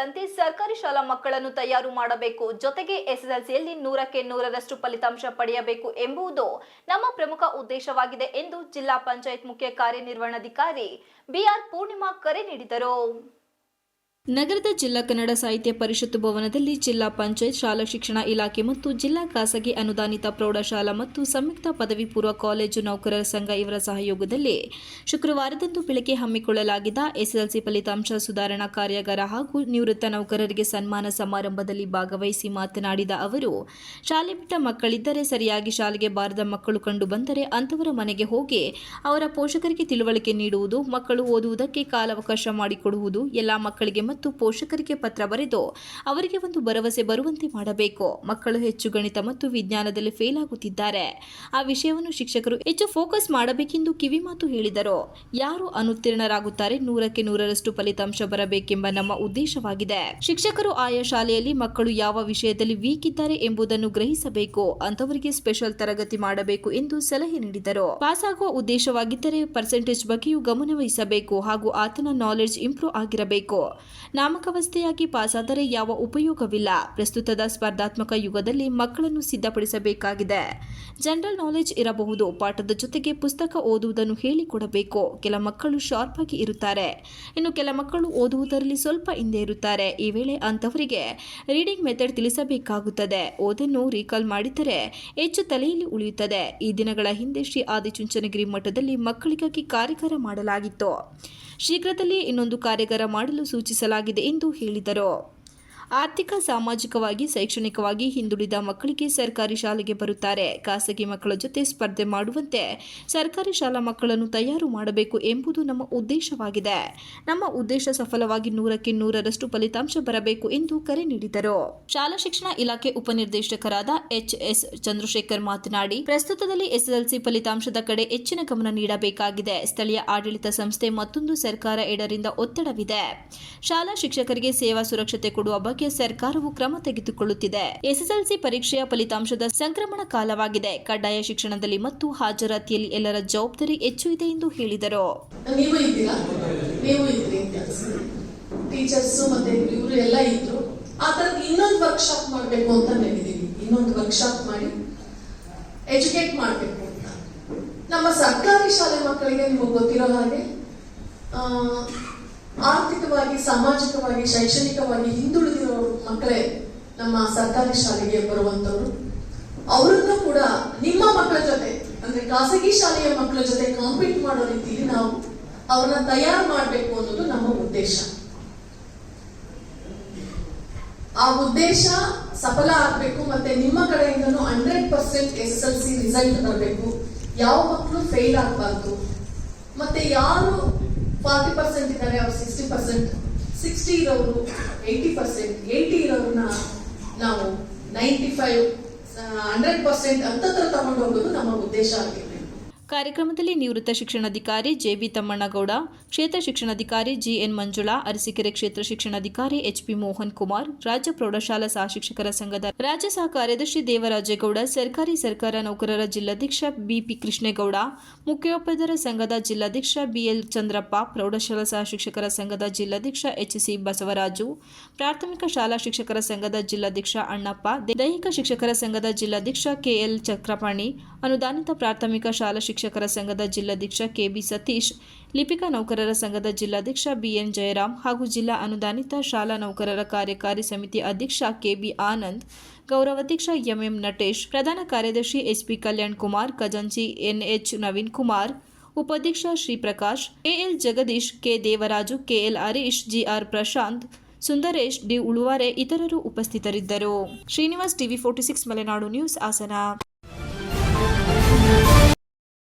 ಸೇರಿದಂತೆ ಸರ್ಕಾರಿ ಶಾಲಾ ಮಕ್ಕಳನ್ನು ತಯಾರು ಮಾಡಬೇಕು. ಜೊತೆಗೆ ಎಸ್ಎಸ್ಎಲ್ಸಿಯಲ್ಲಿ 100ಕ್ಕೆ 100ರಷ್ಟು ಫಲಿತಾಂಶ ಪಡೆಯಬೇಕು ಎಂಬುದು ನಮ್ಮ ಪ್ರಮುಖ ಉದ್ದೇಶವಾಗಿದೆ ಎಂದು ಜಿಲ್ಲಾ ಪಂಚಾಯತ್ ಮುಖ್ಯ ಕಾರ್ಯನಿರ್ವಹಣಾಧಿಕಾರಿ ಬಿಆರ್ ಪೂರ್ಣಿಮಾ ಕರೆ ನೀಡಿದರು. ನಗರದ ಜಿಲ್ಲಾ ಕನ್ನಡ ಸಾಹಿತ್ಯ ಪರಿಷತ್ತು ಭವನದಲ್ಲಿ ಜಿಲ್ಲಾ ಪಂಚಾಯತ್, ಶಾಲಾ ಶಿಕ್ಷಣ ಇಲಾಖೆ ಮತ್ತು ಜಿಲ್ಲಾ ಖಾಸಗಿ ಅನುದಾನಿತ ಪ್ರೌಢಶಾಲಾ ಮತ್ತು ಸಂಯುಕ್ತ ಪದವಿ ಪೂರ್ವ ಕಾಲೇಜು ನೌಕರರ ಸಂಘ ಇವರ ಸಹಯೋಗದಲ್ಲಿ ಶುಕ್ರವಾರದಂದು ಬೆಳಗ್ಗೆ ಹಮ್ಮಿಕೊಳ್ಳಲಾಗಿದ್ದ ಎಸ್ಎಸ್ಎಲ್ಸಿ ಫಲಿತಾಂಶ ಸುಧಾರಣಾ ಕಾರ್ಯಾಗಾರ ಹಾಗೂ ನಿವೃತ್ತ ನೌಕರರಿಗೆ ಸನ್ಮಾನ ಸಮಾರಂಭದಲ್ಲಿ ಭಾಗವಹಿಸಿ ಮಾತನಾಡಿದ ಅವರು, ಶಾಲೆ ಬಿಟ್ಟ ಮಕ್ಕಳಿದ್ದರೆ, ಸರಿಯಾಗಿ ಶಾಲೆಗೆ ಬಾರದ ಮಕ್ಕಳು ಕಂಡು ಬಂದರೆ ಅಂತವರ ಮನೆಗೆ ಹೋಗಿ ಅವರ ಪೋಷಕರಿಗೆ ತಿಳುವಳಿಕೆ ನೀಡುವುದು, ಮಕ್ಕಳು ಓದುವುದಕ್ಕೆ ಕಾಲಾವಕಾಶ ಮಾಡಿಕೊಡುವುದು, ಎಲ್ಲಾ ಮಕ್ಕಳಿಗೆ ಮತ್ತು ಪೋಷಕರಿಗೆ ಪತ್ರ ಬರೆದು ಅವರಿಗೆ ಒಂದು ಭರವಸೆ ಬರುವಂತೆ ಮಾಡಬೇಕು. ಮಕ್ಕಳು ಹೆಚ್ಚು ಗಣಿತ ಮತ್ತು ವಿಜ್ಞಾನದಲ್ಲಿ ಫೇಲ್ ಆಗುತ್ತಿದ್ದಾರೆ. ಆ ವಿಷಯವನ್ನು ಶಿಕ್ಷಕರು ಹೆಚ್ಚು ಫೋಕಸ್ ಮಾಡಬೇಕೆಂದು ಕಿವಿಮಾತು ಹೇಳಿದರು. ಯಾರು ಅನುತ್ತೀರ್ಣರಾಗುತ್ತಾರೆ 100ಕ್ಕೆ 100ರಷ್ಟು ಫಲಿತಾಂಶ ಬರಬೇಕೆಂಬ ನಮ್ಮ ಉದ್ದೇಶವಾಗಿದೆ. ಶಿಕ್ಷಕರು ಆಯಾ ಶಾಲೆಯಲ್ಲಿ ಮಕ್ಕಳು ಯಾವ ವಿಷಯದಲ್ಲಿ ವೀಕ್ ಇದ್ದಾರೆ ಎಂಬುದನ್ನು ಗ್ರಹಿಸಬೇಕು. ಅಂತವರಿಗೆ ಸ್ಪೆಷಲ್ ತರಗತಿ ಮಾಡಬೇಕು ಎಂದು ಸಲಹೆ ನೀಡಿದರು. ಪಾಸ್ ಆಗುವ ಉದ್ದೇಶವಾಗಿದ್ದರೆ ಪರ್ಸೆಂಟೇಜ್ ಬಗ್ಗೆಯೂ ಗಮನವಹಿಸಬೇಕು ಹಾಗೂ ಆತನ ನಾಲೆಡ್ಜ್ ಇಂಪ್ರೂವ್ ಆಗಿರಬೇಕು. ನಾಮಕಾವಸ್ಥೆಯಾಗಿ ಪಾಸಾದರೆ ಯಾವ ಉಪಯೋಗವಿಲ್ಲ. ಪ್ರಸ್ತುತದ ಸ್ಪರ್ಧಾತ್ಮಕ ಯುಗದಲ್ಲಿ ಮಕ್ಕಳನ್ನು ಸಿದ್ಧಪಡಿಸಬೇಕಾಗಿದೆ. ಜನರಲ್ ನಾಲೆಡ್ಜ್ ಇರಬಹುದು, ಪಾಠದ ಜೊತೆಗೆ ಪುಸ್ತಕ ಓದುವುದನ್ನು ಹೇಳಿಕೊಡಬೇಕು. ಕೆಲ ಮಕ್ಕಳು ಶಾರ್ಪ್ ಆಗಿ ಇರುತ್ತಾರೆ, ಇನ್ನು ಕೆಲ ಮಕ್ಕಳು ಓದುವುದರಲ್ಲಿ ಸ್ವಲ್ಪ ಹಿಂದೆ ಇರುತ್ತಾರೆ. ಈ ವೇಳೆ ಅಂತವರಿಗೆ ರೀಡಿಂಗ್ ಮೆಥಡ್ ತಿಳಿಸಬೇಕಾಗುತ್ತದೆ. ಓದನ್ನು ರೀಕಾಲ್ ಮಾಡಿದರೆ ಹೆಚ್ಚು ತಲೆಯಲ್ಲಿ ಉಳಿಯುತ್ತದೆ. ಈ ದಿನಗಳ ಹಿಂದೆ ಶ್ರೀ ಆದಿಚುಂಚನಗಿರಿ ಮಠದಲ್ಲಿ ಮಕ್ಕಳಿಗಾಗಿ ಕಾರ್ಯಾಗಾರ ಮಾಡಲಾಗಿತ್ತು. ಶೀಘ್ರದಲ್ಲೇ ಇನ್ನೊಂದು ಕಾರ್ಯಾಗಾರ ಮಾಡಲು ಸೂಚಿಸಲಾಗಿದೆ ಎಂದು ಹೇಳಿದರು. ಆರ್ಥಿಕ, ಸಾಮಾಜಿಕವಾಗಿ, ಶೈಕ್ಷಣಿಕವಾಗಿ ಹಿಂದುಳಿದ ಮಕ್ಕಳಿಗೆ ಸರ್ಕಾರಿ ಶಾಲೆಗೆ ಬರುತ್ತಾರೆ. ಖಾಸಗಿ ಮಕ್ಕಳ ಜೊತೆ ಸ್ಪರ್ಧೆ ಮಾಡುವಂತೆ ಸರ್ಕಾರಿ ಶಾಲಾ ಮಕ್ಕಳನ್ನು ತಯಾರು ಮಾಡಬೇಕು ಎಂಬುದು ನಮ್ಮ ಉದ್ದೇಶವಾಗಿದೆ. ನಮ್ಮ ಉದ್ದೇಶ ಸಫಲವಾಗಿ 100ಕ್ಕೆ 100ರಷ್ಟು ಫಲಿತಾಂಶ ಬರಬೇಕು ಎಂದು ಕರೆ ನೀಡಿದರು. ಶಾಲಾ ಶಿಕ್ಷಣ ಇಲಾಖೆ ಉಪನಿರ್ದೇಶಕರಾದ ಎಚ್.ಎಸ್. ಚಂದ್ರಶೇಖರ್ ಮಾತನಾಡಿ, ಪ್ರಸ್ತುತದಲ್ಲಿ ಎಸ್ಎಸ್ಎಲ್ಸಿ ಫಲಿತಾಂಶದ ಕಡೆ ಹೆಚ್ಚಿನ ಗಮನ ನೀಡಬೇಕಾಗಿದೆ. ಸ್ಥಳೀಯ ಆಡಳಿತ ಸಂಸ್ಥೆ ಮತ್ತೊಂದು ಸರ್ಕಾರ ಎಡರಿಂದ ಒತ್ತಡವಿದೆ. ಶಾಲಾ ಶಿಕ್ಷಕರಿಗೆ ಸೇವಾ ಸುರಕ್ಷತೆ ಕೊಡುವ ಬಗ್ಗೆ ಸರ್ಕಾರವು ಕ್ರಮ ತೆಗೆದುಕೊಳ್ಳುತ್ತಿದೆ. ಎಸ್ಎಸ್ಎಲ್ಸಿ ಪರೀಕ್ಷೆಯ ಫಲಿತಾಂಶದ ಸಂಕ್ರಮಣ ಕಾಲವಾಗಿದೆ. ಕಡ್ಡಾಯ ಶಿಕ್ಷಣದಲ್ಲಿ ಮತ್ತು ಹಾಜರಾತಿಯಲ್ಲಿ ಎಲ್ಲರ ಜವಾಬ್ದಾರಿ ಹೆಚ್ಚು ಇದೆ ಎಂದು ಹೇಳಿದರು. ಟೀಚರ್ಸ್ ಮತ್ತೆ ಇವರು ಎಲ್ಲ ಇದ್ರು. ಆ ತರದ ಇನ್ನೊಂದು ವರ್ಕ್ಶಾಪ್ ಮಾಡಬೇಕು ಅಂತ ಹೇಳಿದೀವಿ. ಇನ್ನೊಂದು ವರ್ಕ್ಶಾಪ್ ಮಾಡಿ ಎಜುಕೇಟ್ ಮಾಡಬೇಕು ಅಂತ. ನಮ್ಮ ಸರ್ಕಾರಿ ಶಾಲೆ ಮಕ್ಕಳಿಗೆ ನಿಮಗೆ ಗೊತ್ತಿರೋ ಹಾಗೆ ಆರ್ಥಿಕವಾಗಿ, ಸಾಮಾಜಿಕವಾಗಿ, ಶೈಕ್ಷಣಿಕವಾಗಿ ಹಿಂದುಳಿದಿರೋ ಮಕ್ಕಳೇ ನಮ್ಮ ಸರ್ಕಾರಿ ಶಾಲೆಗೆ ಬರುವಂತವರು. ಅವರನ್ನು ಕೂಡ ನಿಮ್ಮ ಮಕ್ಕಳ ಜೊತೆ, ಅಂದ್ರೆ ಖಾಸಗಿ ಶಾಲೆಯ ಮಕ್ಕಳ ಜೊತೆ ಕಾಂಪೀಟ್ ಮಾಡೋ ರೀತಿಯಲ್ಲಿ ನಾವು ಅವ್ರನ್ನ ತಯಾರು ಮಾಡಬೇಕು ಅನ್ನೋದು ನಮ್ಮ ಉದ್ದೇಶ. ಆ ಉದ್ದೇಶ ಸಫಲ ಆಗಬೇಕು. ಮತ್ತೆ ನಿಮ್ಮ ಕಡೆಯಿಂದನೂ 100% SSLC ರಿಸಲ್ಟ್ ಬರಬೇಕು. ಯಾವ ಮಕ್ಕಳು ಫೇಲ್ ಆಗಬಾರ್ದು. ಮತ್ತೆ ಯಾರು 40% ಇದ್ದಾರೆ, ಅವ್ರು 60%, 60 ಇರೋರು 80%, 80 ಇರೋರನ್ನ ನಾವು 95, 100% ಅಂತ ತಗೊಂಡು ಹೋಗೋದು ನಮ್ಮ ಉದ್ದೇಶ ಆಗಿದೆ. ಕಾರ್ಯಕ್ರಮದಲ್ಲಿ ನಿವೃತ್ತ ಶಿಕ್ಷಣಾಧಿಕಾರಿ ಜೆ.ಬಿ. ತಮ್ಮಣ್ಣಗೌಡ, ಕ್ಷೇತ್ರ ಶಿಕ್ಷಣಾಧಿಕಾರಿ ಜಿ.ಎನ್. ಮಂಜುಳಾ, ಅರಸೀಕೆರೆ ಕ್ಷೇತ್ರ ಶಿಕ್ಷಣಾಧಿಕಾರಿ ಎಚ್.ಪಿ. ಮೋಹನ್ ಕುಮಾರ್, ರಾಜ್ಯ ಪ್ರೌಢಶಾಲಾ ಸಹ ಶಿಕ್ಷಕರ ಸಂಘದ ರಾಜ್ಯ ಸಹ ಕಾರ್ಯದರ್ಶಿ ದೇವರಾಜೇಗೌಡ, ಸರ್ಕಾರ ನೌಕರರ ಜಿಲ್ಲಾಧ್ಯಕ್ಷ ಬಿ.ಪಿ. ಕೃಷ್ಣೇಗೌಡ, ಮುಖ್ಯೋಪಾಧ್ಯಾಯರ ಸಂಘದ ಜಿಲ್ಲಾಧ್ಯಕ್ಷ ಬಿ.ಎಲ್. ಚಂದ್ರಪ್ಪ, ಪ್ರೌಢಶಾಲಾ ಸಹ ಶಿಕ್ಷಕರ ಸಂಘದ ಜಿಲ್ಲಾಧ್ಯಕ್ಷ ಎಚ್.ಸಿ. ಬಸವರಾಜು, ಪ್ರಾಥಮಿಕ ಶಾಲಾ ಶಿಕ್ಷಕರ ಸಂಘದ ಜಿಲ್ಲಾಧ್ಯಕ್ಷ ಅಣ್ಣಪ್ಪ, ದೈಹಿಕ ಶಿಕ್ಷಕರ ಸಂಘದ ಜಿಲ್ಲಾಧ್ಯಕ್ಷ ಕೆ.ಎಲ್. ಚಕ್ರಪಾಣಿ, ಅನುದಾನಿತ ಪ್ರಾಥಮಿಕ ಶಾಲಾ ಶಿಕ್ಷಕರ ಸಂಘದ ಜಿಲ್ಲಾಧ್ಯಕ್ಷ ಕೆ.ಬಿ. ಸತೀಶ್, ಲಿಪಿಕಾ ನೌಕರರ ಸಂಘದ ಜಿಲ್ಲಾಧ್ಯಕ್ಷ ಬಿ.ಎನ್. ಜಯರಾಮ್ ಹಾಗೂ ಜಿಲ್ಲಾ ಅನುದಾನಿತ ಶಾಲಾ ನೌಕರರ ಕಾರ್ಯಕಾರಿ ಸಮಿತಿ ಅಧ್ಯಕ್ಷ ಕೆ.ಬಿ. ಆನಂದ್, ಗೌರವಾಧ್ಯಕ್ಷ ಎಂ.ಎಂ. ನಟೇಶ್, ಪ್ರಧಾನ ಕಾರ್ಯದರ್ಶಿ ಎಸ್.ಪಿ. ಕಲ್ಯಾಣ್ ಕುಮಾರ್, ಖಜಾಂಚಿ ಎನ್.ಎಚ್. ನವೀನ್ ಕುಮಾರ್, ಉಪಾಧ್ಯಕ್ಷ Shriprakash, A L. Jagadish, K. Devaraju, K L. Harish, G R. Prashanth, Sundaresh, D. Uluvare ಇತರರು ಉಪಸ್ಥಿತರಿದ್ದರು. Srinivas, TV 46 Malenadu news, Hassan.